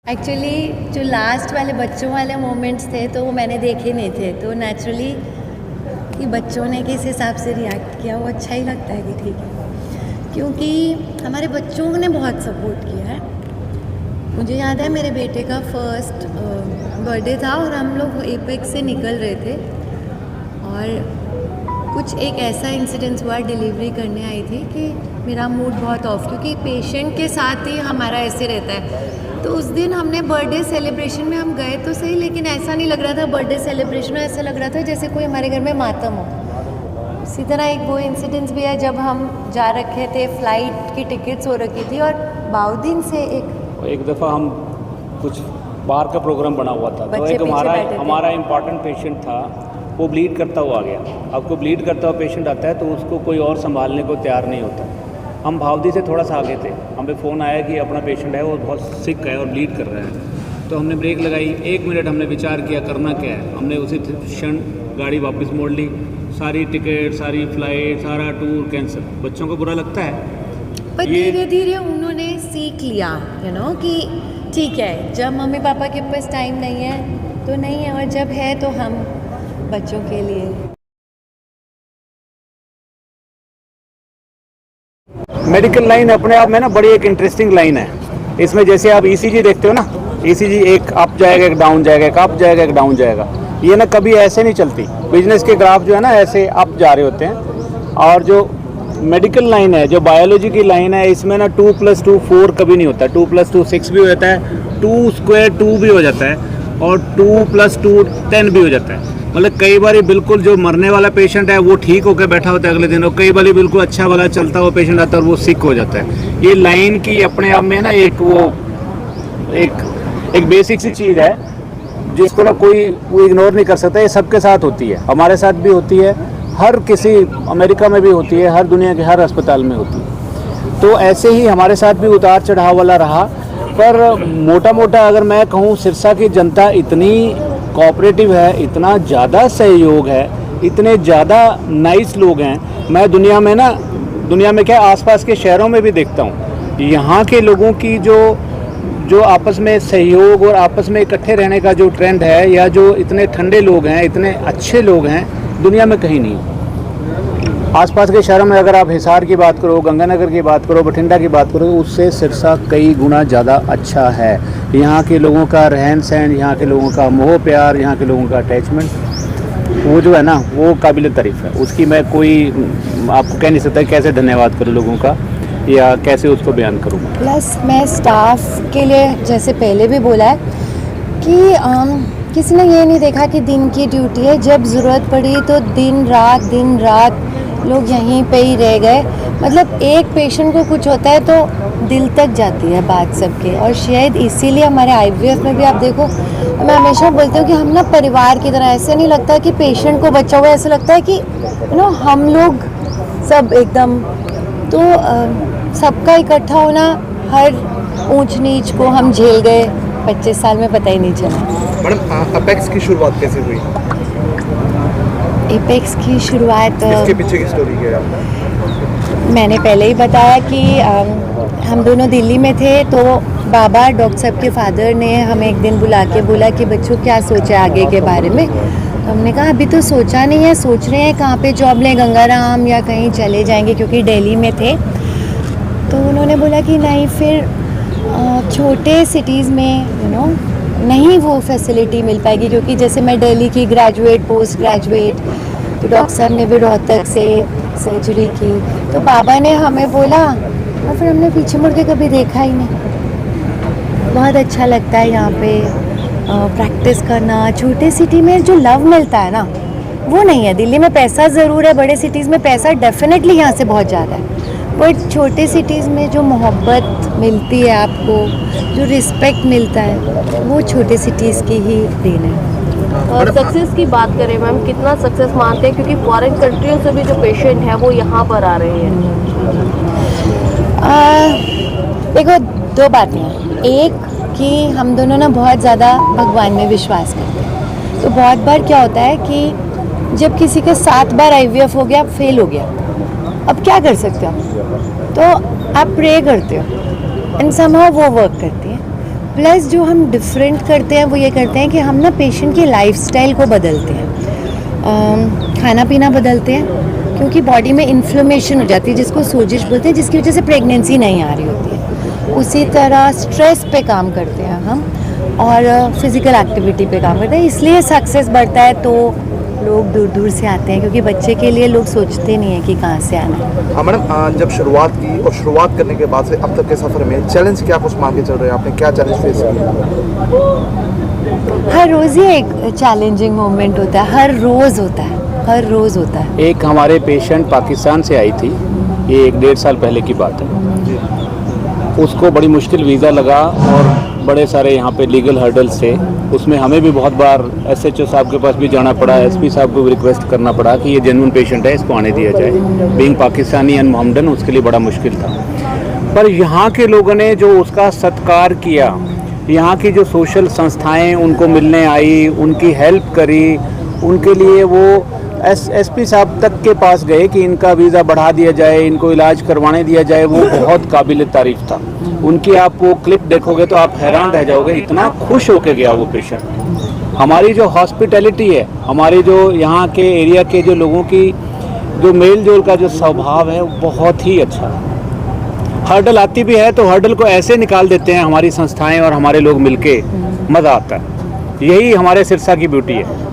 Actually जो last वाले बच्चों वाले मोमेंट्स थे तो वो मैंने देखे नहीं थे, तो नेचुरली कि बच्चों ने किस हिसाब से रिएक्ट किया वो अच्छा ही लगता है कि ठीक है, क्योंकि हमारे बच्चों ने बहुत सपोर्ट किया है। मुझे याद है मेरे बेटे का फर्स्ट बर्थडे था और हम लोग एपेक्स से निकल रहे थे और कुछ एक ऐसा इंसिडेंस हुआ, डिलीवरी करने आई थी कि मेरा मूड बहुत ऑफ, क्योंकि पेशेंट के साथ ही हमारा ऐसे रहता है। तो उस दिन हमने बर्थडे सेलिब्रेशन में हम गए तो सही, लेकिन ऐसा नहीं लग रहा था बर्थडे सेलिब्रेशन में, ऐसा लग रहा था जैसे कोई हमारे घर में मातम हो। इसी तरह एक वो इंसिडेंस भी है जब हम जा रखे थे, फ़्लाइट की टिकट्स हो रखी थी और बाउदीन से एक दफ़ा हम कुछ बाहर का प्रोग्राम बना हुआ था, तो एक हमारा इम्पॉर्टेंट पेशेंट था, वो ब्लीड करता हुआ आ गया। आपको ब्लीड करता हुआ पेशेंट आता है तो उसको कोई और संभालने को तैयार नहीं होता। हम भावदी से थोड़ा सा आगे थे, हमें फ़ोन आया कि अपना पेशेंट है वो बहुत सिक है और ब्लीड कर रहा है। तो हमने ब्रेक लगाई, 1 मिनट हमने विचार किया करना क्या है। हमने उसी क्षण गाड़ी वापस मोड़ ली, सारी टिकट, सारी फ़्लाइट, सारा टूर कैंसिल। बच्चों को बुरा लगता है, पर धीरे धीरे उन्होंने सीख लिया कि ठीक है, जब मम्मी पापा के पास टाइम नहीं है तो नहीं है, और जब है तो हम बच्चों के लिए। मेडिकल लाइन अपने आप में ना बड़ी एक इंटरेस्टिंग लाइन है। इसमें जैसे आप ईसीजी देखते हो ना, ईसीजी एक अप जाएगा एक डाउन जाएगा, एक अप जाएगा एक डाउन जाएगा। ये ना कभी ऐसे नहीं चलती। बिजनेस के ग्राफ जो है ना ऐसे अप जा रहे होते हैं, और जो मेडिकल लाइन है, जो बायोलॉजी की लाइन है, इसमें ना 2 + 2 4 कभी नहीं होता। 2 + 2 6 भी हो जाता है, 2² 2 भी हो जाता है, और 2 + 2 10 भी हो जाता है। मतलब कई बार बिल्कुल जो मरने वाला पेशेंट है वो ठीक होकर बैठा होता है अगले दिन, और कई बार बिल्कुल अच्छा वाला चलता हुआ पेशेंट आता है और वो सिक हो जाता है। ये लाइन की अपने आप में ना एक बेसिक सी चीज़ है जिसको ना कोई इग्नोर नहीं कर सकता। ये सबके साथ होती है, हमारे साथ भी होती है, हर किसी अमेरिका में भी होती है, हर दुनिया के हर अस्पताल में होती है। तो ऐसे ही हमारे साथ भी उतार चढ़ाव वाला रहा। पर मोटा मोटा अगर मैं कहूँ, सिरसा की जनता इतनी कोऑपरेटिव है, इतना ज़्यादा सहयोग है, इतने ज़्यादा नाइस लोग हैं। मैं दुनिया में क्या आसपास के शहरों में भी देखता हूँ, यहाँ के लोगों की जो आपस में सहयोग और आपस में इकट्ठे रहने का जो ट्रेंड है, या जो इतने ठंडे लोग हैं, इतने अच्छे लोग हैं, दुनिया में कहीं नहीं। आसपास के शहरों में अगर आप हिसार की बात करो, गंगानगर की बात करो, बठिंडा की बात करो, उससे सिरसा कई गुना ज़्यादा अच्छा है। यहाँ के लोगों का रहन सहन, यहाँ के लोगों का मोह प्यार, यहाँ के लोगों का अटैचमेंट, वो जो है ना वो काबिल तारीफ़ है। उसकी मैं कोई आपको कह नहीं सकता कैसे धन्यवाद करूँ लोगों का, या कैसे उसको बयान करूँ। प्लस मैं स्टाफ के लिए, जैसे पहले भी बोला है कि किसी ने ये नहीं देखा कि दिन की ड्यूटी है, जब ज़रूरत पड़ी तो दिन रात लोग यहीं पे ही रह गए। मतलब एक पेशेंट को कुछ होता है तो दिल तक जाती है बात सबके, और शायद इसीलिए हमारे IVF में भी आप देखो, मैं हमेशा बोलती हूँ कि हम ना परिवार की तरह, ऐसे नहीं लगता कि पेशेंट को बचा हुआ, ऐसा लगता है कि हम लोग सब एकदम, तो सबका इकट्ठा होना, हर ऊंच नीच को हम झेल गए 25 साल में, पता ही नहीं चला। मैडम, एपेक्स की शुरुआत कैसे हुई? एपेक्स की शुरुआत, इसके पीछे की स्टोरी क्या है? मैंने पहले ही बताया कि हम दोनों दिल्ली में थे, तो बाबा डॉक्टर साहब के फादर ने हमें एक दिन बुला के बोला कि बच्चों क्या सोचा आगे के बारे में। तो हमने कहा अभी तो सोचा नहीं है, सोच रहे हैं कहाँ पे जॉब लें, गंगाराम या कहीं चले जाएंगे, क्योंकि दिल्ली में थे। तो उन्होंने बोला कि नहीं, फिर छोटे सिटीज़ में नहीं वो फैसिलिटी मिल पाएगी, क्योंकि जैसे मैं दिल्ली की ग्रेजुएट, पोस्ट ग्रेजुएट, तो डॉक्टर साहब ने भी रोहतक से सर्जरी की। तो बाबा ने हमें बोला, और फिर हमने पीछे मुड़ के कभी देखा ही नहीं। बहुत अच्छा लगता है यहाँ पे प्रैक्टिस करना। छोटे सिटी में जो लव मिलता है ना, वो नहीं है। दिल्ली में पैसा ज़रूर है, बड़े सिटीज़ में पैसा डेफिनेटली यहाँ से बहुत ज़्यादा है, बट छोटे सिटीज़ में जो मोहब्बत मिलती है आपको, जो रिस्पेक्ट मिलता है, वो छोटे सिटीज़ की ही देन है। और सक्सेस की बात करें मैम, कितना सक्सेस मानते हैं, क्योंकि फॉरेन कंट्रियों से भी जो पेशेंट हैं वो यहाँ पर आ रहे हैं? देखो, 2 बातें हैं। एक कि हम दोनों ना बहुत ज़्यादा भगवान में विश्वास करते हैं, तो बहुत बार क्या होता है कि जब किसी के 7 बार IVF हो गया, फेल हो गया, अब क्या कर सकते हो? तो आप प्रे करते हो, एंड समहाउ वो वर्क करती है। प्लस जो हम डिफरेंट करते हैं वो ये करते हैं कि हम ना पेशेंट की लाइफस्टाइल को बदलते हैं, खाना पीना बदलते हैं, क्योंकि बॉडी में इन्फ्लेमेशन हो जाती है जिसको सोजिश बोलते हैं, जिसकी वजह से प्रेगनेंसी नहीं आ रही होती है। उसी तरह स्ट्रेस पे काम करते हैं हम और फिज़िकल एक्टिविटी पे काम करते हैं, इसलिए सक्सेस बढ़ता है। तो लोग दूर दूर से आते हैं क्योंकि बच्चे के लिए लोग सोचते नहीं हैं कि कहाँ से आना है। हाँ मैडम, जब शुरुआत की और शुरुआत करने के बाद से अब तक के सफ़र में चैलेंज क्या कुछ मान के चल रहे हैं, आपने क्या चैलेंज फेस किया? हर रोज़ ही एक चैलेंजिंग मोमेंट होता है, हर रोज़ होता है, हर रोज़ होता है। एक हमारे पेशेंट पाकिस्तान से आई थी, ये 1-1.5 साल पहले की बात है। उसको बड़ी मुश्किल वीज़ा लगा और बड़े सारे यहाँ पे लीगल हर्डल्स थे। उसमें हमें भी बहुत बार SHO साहब के पास भी जाना पड़ा, SP साहब को भी रिक्वेस्ट करना पड़ा कि ये जेन्युइन पेशेंट है, इसको आने दिया जाए। बीइंग पाकिस्तानी एंड मोहम्मदन उसके लिए बड़ा मुश्किल था। पर यहाँ के लोगों ने जो उसका सत्कार किया, यहाँ की जो सोशल संस्थाएं उनको मिलने आई, उनकी हेल्प करी, उनके लिए वो SP साहब तक के पास गए कि इनका वीज़ा बढ़ा दिया जाए, इनको इलाज करवाने दिया जाए, वो बहुत काबिल तारीफ़ था। उनकी आप वो क्लिप देखोगे तो आप हैरान रह जाओगे, इतना खुश होके गया वो पेशेंट। हमारी जो हॉस्पिटैलिटी है, हमारी जो यहाँ के एरिया के जो लोगों की जो मेल जोल का जो स्वभाव है वो बहुत ही अच्छा है। हर्डल आती भी है तो हर्डल को ऐसे निकाल देते हैं हमारी संस्थाएं और हमारे लोग मिलके, मज़ा आता है। यही हमारे सिरसा की ब्यूटी है।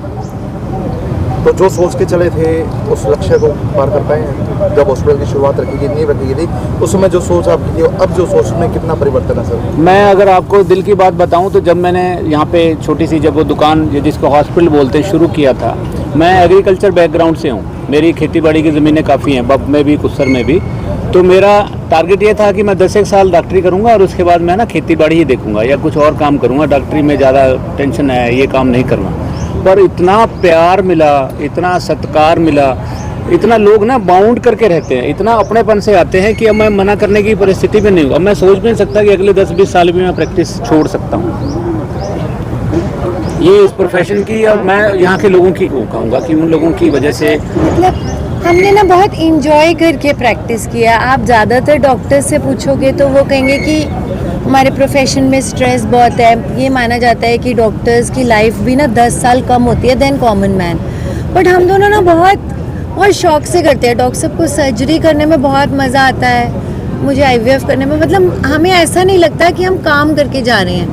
तो जो सोच के चले थे उस लक्ष्य को पार कर पाए हैं? जब हॉस्पिटल की शुरुआत रखी गई, नींव रखी गई थी, उस समय जो सोच आपकी थी, अब जो सोच में कितना परिवर्तन है सर? मैं अगर आपको दिल की बात बताऊं तो जब मैंने यहाँ पे छोटी सी जब वो दुकान जिसको हॉस्पिटल बोलते हैं शुरू किया था, मैं एग्रीकल्चर बैकग्राउंड से हूँ। मेरी खेती बाड़ी की ज़मीनें काफ़ी हैं, बब में भी कुसर में भी। तो मेरा टारगेट ये था कि मैं 10 साल डॉक्टरी करूँगा और उसके बाद मैं ना खेती बाड़ी ही देखूँगा या कुछ और काम करूँगा। डॉक्टरी में ज़्यादा टेंशन है, ये काम नहीं करना। पर इतना प्यार मिला, इतना सत्कार मिला, इतना लोग ना बाउंड करके रहते हैं, इतना अपनेपन से आते हैं कि अब मैं मना करने की परिस्थिति में नहीं हूँ। अब मैं सोच भी नहीं सकता कि अगले 10-20 साल भी मैं प्रैक्टिस छोड़ सकता हूँ। ये इस प्रोफेशन की, अब मैं यहाँ के लोगों की कहूँगा कि उन लोगों की वजह से मतलब हमने ना बहुत इंजॉय करके प्रैक्टिस किया। आप ज़्यादातर डॉक्टर से पूछोगे तो वो कहेंगे कि हमारे प्रोफेशन में स्ट्रेस बहुत है। ये माना जाता है कि डॉक्टर्स की लाइफ भी ना 10 साल कम होती है देन कॉमन मैन। बट हम दोनों ना बहुत शौक से करते हैं। डॉक्टर साहब को सर्जरी करने में बहुत मज़ा आता है, मुझे IVF करने में। मतलब हमें ऐसा नहीं लगता कि हम काम करके जा रहे हैं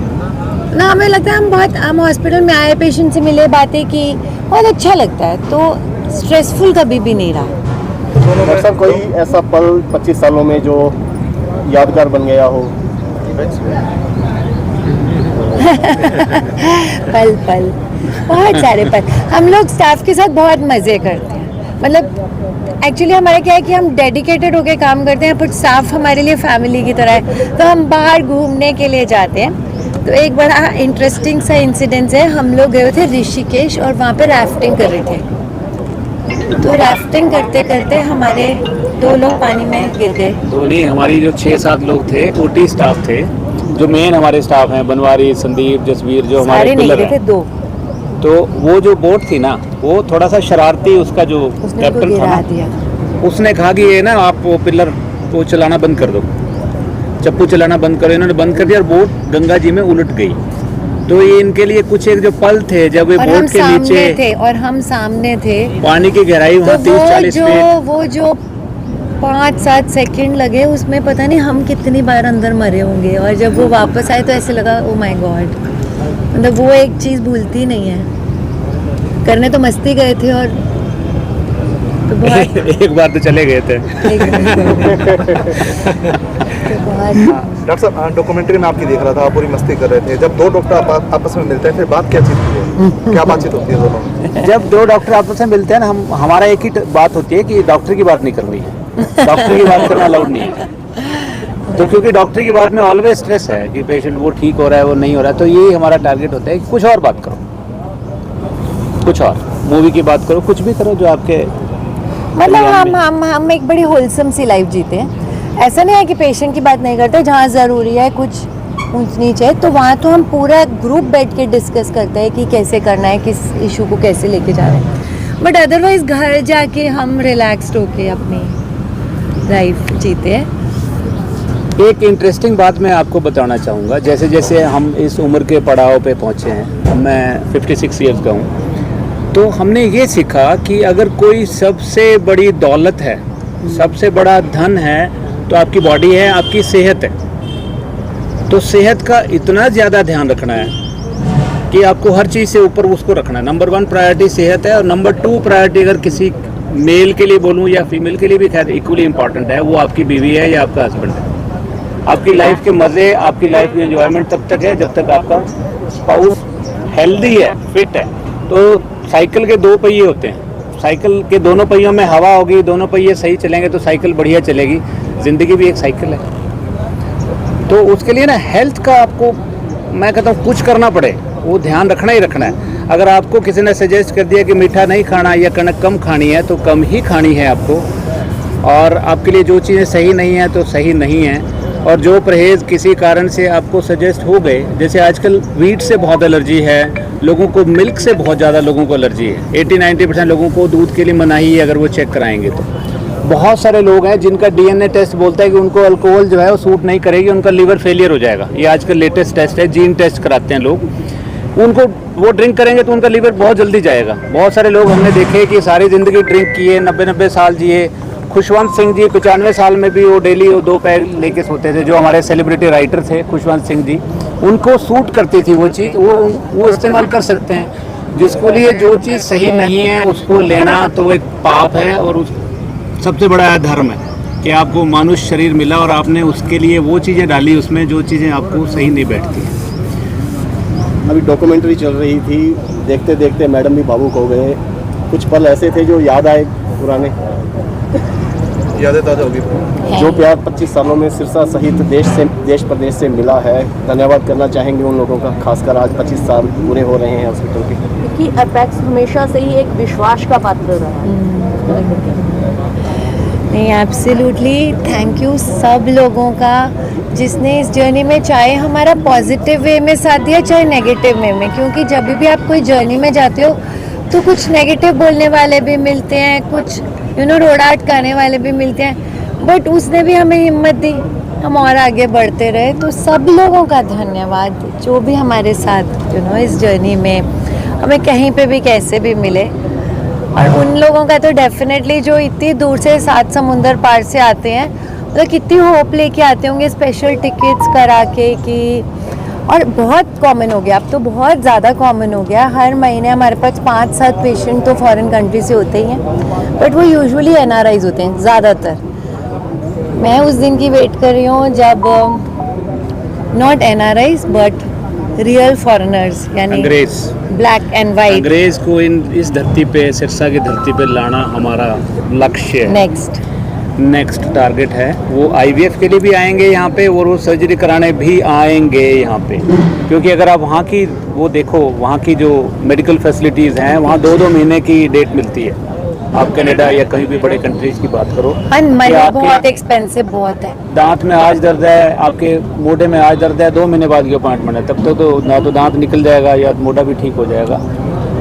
ना, हमें लगता है हम हॉस्पिटल में आए, पेशेंट से मिले, बातें की, बहुत अच्छा लगता है। तो स्ट्रेसफुल कभी भी नहीं रहा। डॉक्टर साहब, कोई ऐसा पल 25 सालों में जो यादगार बन गया हो? पल बहुत सारे पल। हम लोग स्टाफ के साथ बहुत मज़े करते हैं। मतलब एक्चुअली हमारा क्या है कि हम डेडिकेटेड होकर काम करते हैं, बट स्टाफ हमारे लिए फैमिली की तरह है। तो हम बाहर घूमने के लिए जाते हैं। तो एक बड़ा इंटरेस्टिंग सा इंसिडेंस है, हम लोग गए थे ऋषिकेश और वहाँ पे राफ्टिंग कर रहे थे। तो राफ्टिंग करते करते हमारे 2 लोग पानी में गिर गए। तो नहीं, हमारी जो 6-7 लोग थे, OT स्टाफ थे, जो मेन हमारे स्टाफ हैं, बनवारी, संदीप, जसवीर, जो हमारे सारे नहीं पिलर थे, हैं। 2। तो वो जो बोट थी ना, वो थोड़ा सा शरारती, उसका जो उसने कैप्टन था गिरा ना, दिया। उसने कहा कि ये ना आप वो पिलर को चलाना बंद कर दो, चप्पू चलाना बंद करो। इन्होंने बंद कर दिया और बोट गंगा जी में उलट गई। तो ये इनके लिए कुछ एक जो पल थे जब ये और हम बोट के सामने नीचे थे और हम सामने थे। पानी की गहराई तो वहाँ 30-40 फीट। वो जो 5-7 सेकंड लगे, उसमें पता नहीं हम कितनी बार अंदर मरे होंगे। और जब वो वापस आए तो ऐसे लगा ओ माय गॉड। मतलब वो एक चीज़ भूलती नहीं है। करने तो मस्ती गए थे और तो बहुत एक बार तो चले गए थे। तो बहुत डॉक्टर साहब, डॉक्यूमेंट्री में आपकी देख रहा था, आप पूरी मस्ती कर रहे थे। जब 2 डॉक्टर आपस में मिलते हैं फिर बात क्या चीज़ की है, क्या बातचीत होती है दोनों? जब 2 डॉक्टर आपस में मिलते हैं ना, हमारा एक ही बात होती है कि डॉक्टर की बात नहीं करनी है, डॉक्टर की बात करना अलाउड नहीं है। तो क्योंकि डॉक्टर की बात में ऑलवेज स्ट्रेस है कि पेशेंट वो ठीक हो रहा है, वो नहीं हो रहा है। तो यही हमारा टारगेट होता है कि कुछ और बात करो, कुछ और मूवी की बात करो, कुछ भी करो जो आपके मतलब हम एक बड़ी होलसम सी लाइफ जीते हैं। ऐसा नहीं है कि पेशेंट की बात नहीं करते। जहाँ ज़रूरी है, कुछ ऊंच नीच है, तो वहाँ तो हम पूरा ग्रुप बैठ के डिस्कस करते हैं कि कैसे करना है, किस इशू को कैसे लेके जा रहे हैं। बट अदरवाइज घर जाके हम रिलैक्स्ड होके अपनी लाइफ जीते हैं। एक इंटरेस्टिंग बात मैं आपको बताना चाहूँगा। जैसे जैसे हम इस उम्र के पड़ाव पे पहुँचे हैं, मैं 56 ईयर्स का हूँ, तो हमने ये सीखा कि अगर कोई सबसे बड़ी दौलत है, सबसे बड़ा धन है, तो आपकी बॉडी है, आपकी सेहत है। तो सेहत का इतना ज़्यादा ध्यान रखना है कि आपको हर चीज़ से ऊपर उसको रखना है। नंबर 1 प्रायोरिटी सेहत है, और नंबर 2 प्रायोरिटी अगर किसी मेल के लिए बोलूँ या फीमेल के लिए भी खैर इक्वली इम्पॉर्टेंट है, वो आपकी बीवी है या आपका हस्बैंड है। आपकी लाइफ के मज़े, आपकी लाइफ की एंजॉयमेंट तब तक है जब तक आपका स्पाउस हेल्दी है, फिट है। तो साइकिल के 2 पहिए होते हैं, साइकिल के दोनों पहियों में हवा होगी, दोनों पहिए सही चलेंगे तो साइकिल बढ़िया चलेगी। ज़िंदगी भी एक साइकिल है। तो उसके लिए ना हेल्थ का आपको, मैं कहता हूँ, कुछ करना पड़े वो ध्यान रखना ही रखना है। अगर आपको किसी ने सजेस्ट कर दिया कि मीठा नहीं खाना या कणक कम खानी है, तो कम ही खानी है आपको। और आपके लिए जो चीज़ें सही नहीं है तो सही नहीं है। और जो परहेज़ किसी कारण से आपको सजेस्ट हो गए, जैसे आजकल वीट से बहुत एलर्जी है लोगों को, मिल्क से बहुत ज़्यादा लोगों को एलर्जी है। 80-90% लोगों को दूध के लिए मनाही है, अगर वो चेक कराएंगे तो। बहुत सारे लोग हैं जिनका DNA टेस्ट बोलता है कि उनको अल्कोहल जो है वो सूट नहीं करेगी, उनका लीवर फेलियर हो जाएगा। ये आजकल लेटेस्ट टेस्ट है, जीन टेस्ट कराते हैं लोग। उनको वो ड्रिंक करेंगे तो उनका लीवर बहुत जल्दी जाएगा। बहुत सारे लोग हमने देखे कि सारी ज़िंदगी ड्रिंक किए, 90-90 साल जिए। खुशवंत सिंह जी 95 साल में भी वो डेली 2 पैग लेके सोते थे, जो हमारे सेलिब्रिटी राइटर थे खुशवंत सिंह जी। उनको सूट करती थी वो चीज़, वो इस्तेमाल कर सकते हैं। जिसको लिए जो चीज़ सही नहीं है उसको लेना तो एक पाप है, और उस सबसे बड़ा धर्म है कि आपको मानुष शरीर मिला और आपने उसके लिए वो चीज़ें डाली उसमें जो चीज़ें आपको सही नहीं बैठती। अभी डॉक्यूमेंट्री चल रही थी, देखते देखते मैडम भी भावुक हो गए। कुछ पल ऐसे थे जो याद आए, पुराने यादें ताज़ा होगी। जो प्यार 25 सालों में सिरसा सहित देश प्रदेश से मिला है। धन्यवाद करना चाहेंगे उन लोगों का, खासकर आज 25 साल पूरे हो रहे हैं हॉस्पिटल के। कि अपेक्स हमेशा से ही एक विश्वास का पात्र रहा है। नहीं, एब्सोल्युटली थैंक यू सब लोगों का जिसने इस जर्नी में चाहे हमारा पॉजिटिव वे में साथ दिया, चाहे नेगेटिव वे में। क्योंकि जब भी आप कोई जर्नी में जाते हो तो कुछ नेगेटिव बोलने वाले भी मिलते हैं, कुछ रोडाट करने वाले भी मिलते हैं, बट उसने भी हमें हिम्मत दी, हम और आगे बढ़ते रहे। तो सब लोगों का धन्यवाद जो भी हमारे साथ इस जर्नी में हमें कहीं पे भी कैसे भी मिले। और उन लोगों का तो डेफिनेटली जो इतनी दूर से 7 समुंदर पार से आते हैं, मतलब कितनी होप लेके आते होंगे स्पेशल टिकट्स करा के कि। और बहुत कॉमन हो गया, अब तो बहुत ज़्यादा कॉमन हो गया। हर महीने हमारे पास 5-7 पेशेंट तो फॉरेन कंट्री से होते ही हैं, बट वो यूजुअली NRIs होते हैं ज़्यादातर। मैं उस दिन की वेट कर रही हूँ जब not NRIs but real foreigners, यानी अंग्रेज, ब्लैक एंड वाइट, अंग्रेज को इस धरती पे, सिरसा की धरती पे लाना हमारा लक्ष्य है। नेक्स्ट टारगेट है। वो IVF के लिए भी आएंगे यहाँ पे, और वो सर्जरी कराने भी आएंगे यहाँ पे। क्योंकि अगर आप वहाँ की वो देखो, वहाँ की जो मेडिकल फैसिलिटीज़ हैं, वहाँ 2-2 महीने की डेट मिलती है। आप कनाडा या कहीं भी बड़े कंट्रीज की बात करो, बहुत एक्सपेंसिव बहुत है। दांत में आज दर्द है, आपके मोढे में आज दर्द है, 2 महीने बाद की अपॉइंटमेंट है, तब तो ना तो दांत निकल जाएगा या मोढा भी ठीक हो जाएगा।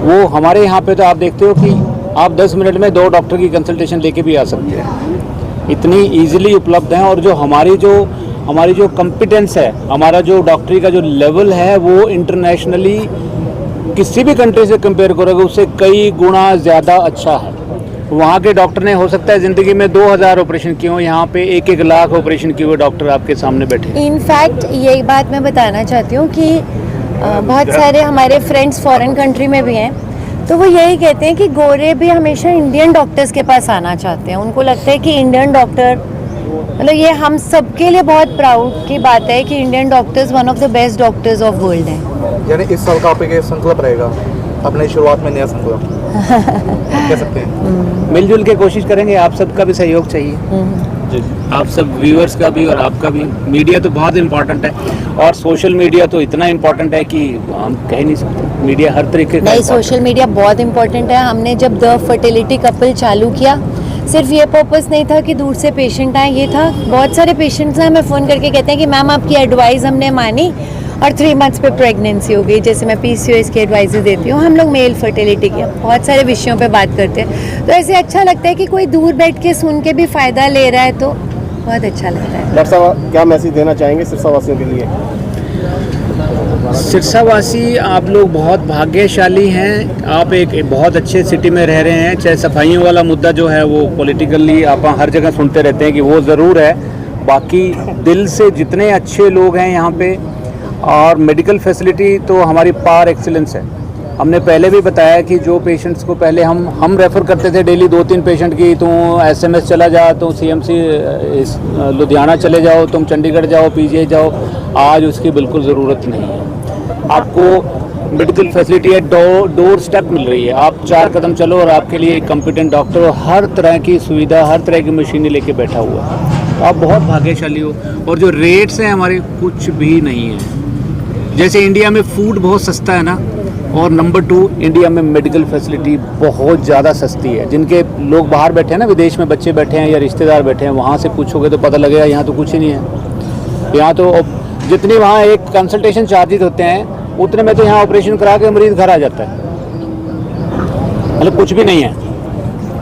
वो हमारे यहाँ पे तो आप देखते हो कि आप 10 मिनट में 2 डॉक्टर की कंसल्टेशन लेके भी आ सकते हैं, इतनी ईजिली उपलब्ध हैं। और जो हमारी जो कॉम्पिटेंस है, हमारा जो डॉक्टरी का जो लेवल है, वो इंटरनेशनली किसी भी कंट्री से कंपेयर करोगे उससे कई गुना ज़्यादा अच्छा है। वहाँ के डॉक्टर ने हो सकता है ज़िंदगी में 2000 ऑपरेशन किए हों, यहाँ पे 1-1 लाख ऑपरेशन किए हुए डॉक्टर आपके सामने बैठे। इनफैक्ट यही बात मैं बताना चाहती हूँ कि बहुत सारे हमारे फ्रेंड्स फॉरेन कंट्री में भी हैं, तो वो यही कहते हैं कि गोरे भी हमेशा इंडियन डॉक्टर्स के पास आना चाहते हैं। उनको लगता है कि इंडियन डॉक्टर, मतलब ये हम सबके लिए बहुत प्राउड की बात है कि Indian doctors one of the best doctors of world हैं। यानी इस साल का आपका संकल्प रहेगा, अपने शुरुआत में नया संकल्प कह सकते हैं। मिलजुल के कोशिश करेंगे, आप सबका भी सहयोग चाहिए, आप सब व्यूअर्स का भी और आपका भी। मीडिया तो बहुत इम्पोर्टेंट है, और सोशल मीडिया तो इतना इम्पोर्टेंट है कि हम कह नहीं सकते। मीडिया हर तरीके का नहीं, सोशल मीडिया बहुत इम्पोर्टेंट है। हमने जब द फर्टिलिटी कपल चालू किया, सिर्फ ये पर्पस नहीं था कि दूर से पेशेंट आए, ये था बहुत सारे पेशेंट्स हैं हमें फ़ोन करके कहते हैं कि मैम आपकी एडवाइस हमने मानी और 3 मंथ्स पे प्रेगनेंसी हो गई। जैसे मैं PCOS की एडवाइस देती हूँ, हम लोग मेल फर्टिलिटी की बहुत सारे विषयों पे बात करते हैं। तो ऐसे अच्छा लगता है कि कोई दूर बैठ के सुन के भी फ़ायदा ले रहा है, तो बहुत अच्छा लगता है। डॉक्टर साहब क्या मैसेज देना चाहेंगे सिरसा वासियों के लिए? सिरसावासी आप लोग बहुत भाग्यशाली हैं। आप एक बहुत अच्छे सिटी में रह रहे हैं। चाहे सफाइयों वाला मुद्दा जो है वो पॉलिटिकली आप हर जगह सुनते रहते हैं कि वो ज़रूर है, बाकी दिल से जितने अच्छे लोग हैं यहाँ पे, और मेडिकल फैसिलिटी तो हमारी पार एक्सीलेंस है। हमने पहले भी बताया कि जो पेशेंट्स को पहले हम रेफ़र करते थे डेली 2-3 पेशेंट की, तुम SMS चला जा, तुम CMC लुधियाना चले जाओ, तुम चंडीगढ़ जाओ, PGI जाओ, आज उसकी बिल्कुल ज़रूरत नहीं है। आपको मेडिकल फैसिलिटी है, डोर स्टेप मिल रही है। आप 4 कदम चलो और आपके लिए एक कॉम्पिटेंट डॉक्टर हर तरह की सुविधा, हर तरह की मशीनें लेके बैठा हुआ है। तो आप बहुत भाग्यशाली हो। और जो रेट्स हैं हमारे कुछ भी नहीं है। जैसे इंडिया में फूड बहुत सस्ता है ना, और नंबर 2 इंडिया में मेडिकल फैसिलिटी बहुत ज़्यादा सस्ती है। जिनके लोग बाहर बैठे हैं ना, विदेश में बच्चे बैठे हैं या रिश्तेदार बैठे हैं, वहाँ से पूछोगे तो पता लगेगा यहाँ तो कुछ ही नहीं है। यहाँ तो जितनी वहाँ एक कंसल्टेशन चार्जेस होते हैं उतने में तो यहाँ ऑपरेशन करा के मरीज घर आ जाता है। मतलब कुछ भी नहीं है।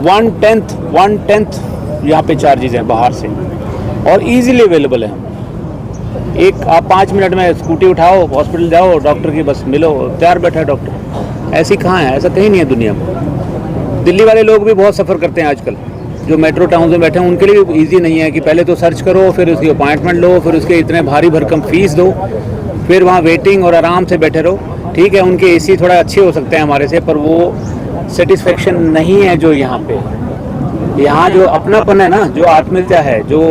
1/10 यहाँ पे चार्जेस हैं बाहर से, और इजीली अवेलेबल है। एक आप 5 मिनट में स्कूटी उठाओ, हॉस्पिटल जाओ, डॉक्टर की बस मिलो, तैयार बैठा है डॉक्टर। ऐसी कहाँ है? ऐसा कहीं नहीं है दुनिया में। दिल्ली वाले लोग भी बहुत सफ़र करते हैं आजकल, जो मेट्रो टाउन में बैठे हैं, उनके लिए इजी नहीं है कि पहले तो सर्च करो, फिर उसकी अपॉइंटमेंट लो, फिर उसके इतने भारी भरकम फीस दो, फिर वहाँ वेटिंग और आराम से बैठे रहो। ठीक है, उनके AC थोड़ा अच्छे हो सकते हैं हमारे से, पर वो सेटिस्फेक्शन नहीं है जो यहाँ पे। यहाँ जो अपनापन है ना, जो आत्मीयता है, जो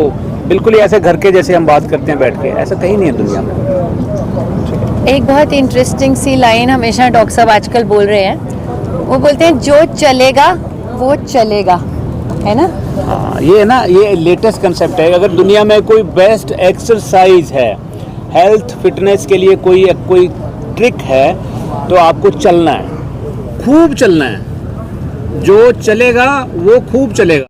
बिल्कुल ही ऐसे घर के जैसे हम बात करते हैं बैठ के, ऐसा कहीं नहीं है दुनिया में। एक बहुत इंटरेस्टिंग सी लाइन हमेशा डॉक्टर साहब आजकल बोल रहे हैं। वो बोलते हैं जो चलेगा वो चलेगा, है ना? हाँ, ये है ना, ये लेटेस्ट कंसेप्ट है। अगर दुनिया में कोई बेस्ट एक्सरसाइज है, हेल्थ फिटनेस के लिए कोई ट्रिक है, तो आपको चलना है, खूब चलना है। जो चलेगा वो खूब चलेगा।